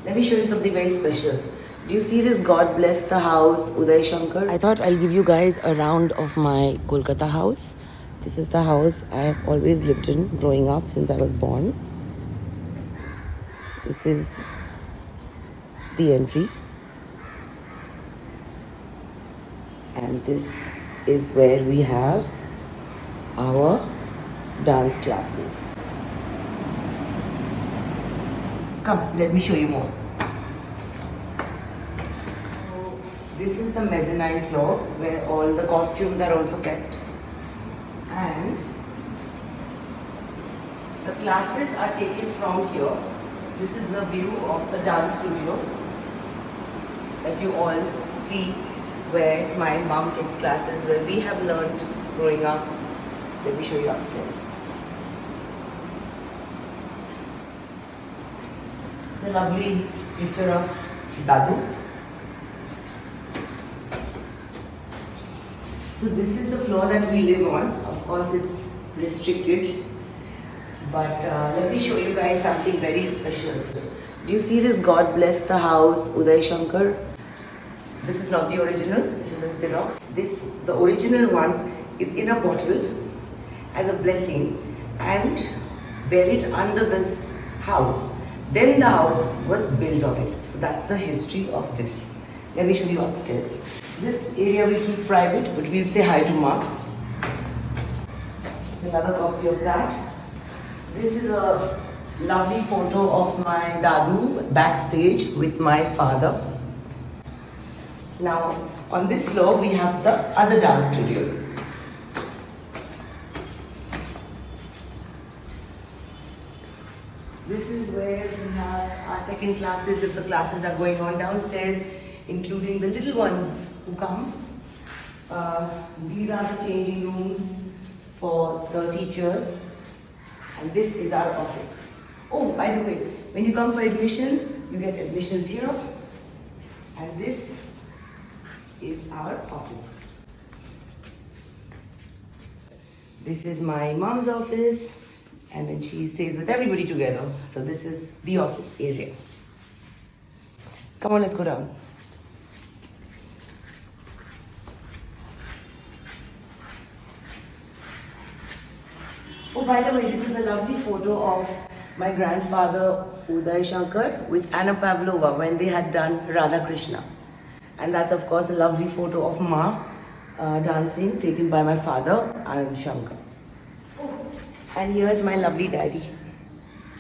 Let me show you something very special. Do you see this God bless the house, Uday Shankar? I thought I'll give you guys a round of my Kolkata house. This is the house I have always lived in growing up since I was born. This is the entry. And this is where we have our dance classes. Come, let me show you more. So, this is the mezzanine floor where all the costumes are also kept. And the classes are taken from here. This is the view of the dance studio that you all see, where my mom takes classes, where we have learned growing up. Let me show you upstairs. It's a lovely picture of Dadu. So this is the floor that we live on. Of course, it's restricted, but let me show you guys something very special. Do you see this God bless the house, Uday Shankar? This is not the original, this is a Xerox. The original one is in a bottle as a blessing and buried under this house. Then the house was built on it. So that's the history of this. Let me show you upstairs. This area we keep private, but we'll say hi to Ma. It's another copy of that. This is a lovely photo of my Dadu backstage with my father. Now, on this floor, we have the other dance studio. This is where we have our second classes, if the classes are going on downstairs, including the little ones who come. These are the changing rooms for the teachers. And this is our office. Oh, by the way, when you come for admissions, you get admissions here. And this is our office. This is my mom's office, and then she stays with everybody together. So this is the office area. Come on, let's go down. Oh, by the way, this is a lovely photo of my grandfather Uday Shankar with Anna Pavlova when they had done Radha Krishna. And that's of course a lovely photo of Ma dancing, taken by my father, Anand Shankar. Oh, and here's my lovely daddy.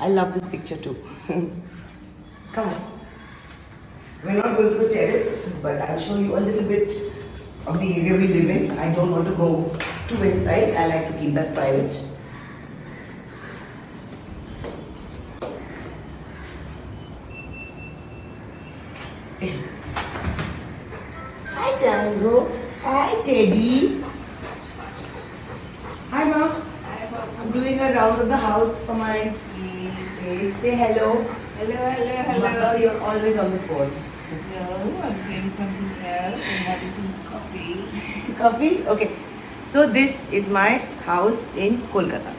I love this picture too. Come on. We're not going to the terrace, but I'll show you a little bit of the area we live in. I don't want to go too inside. I like to keep that private. Hi Tango. Hi Teddy. Hi Ma. Hi, Papa. I'm doing a round of the house for my page. Say hello. Hello. Mother, you're always on the phone. No, I'm doing something else. I'm having some coffee. Coffee? Okay. So this is my house in Kolkata.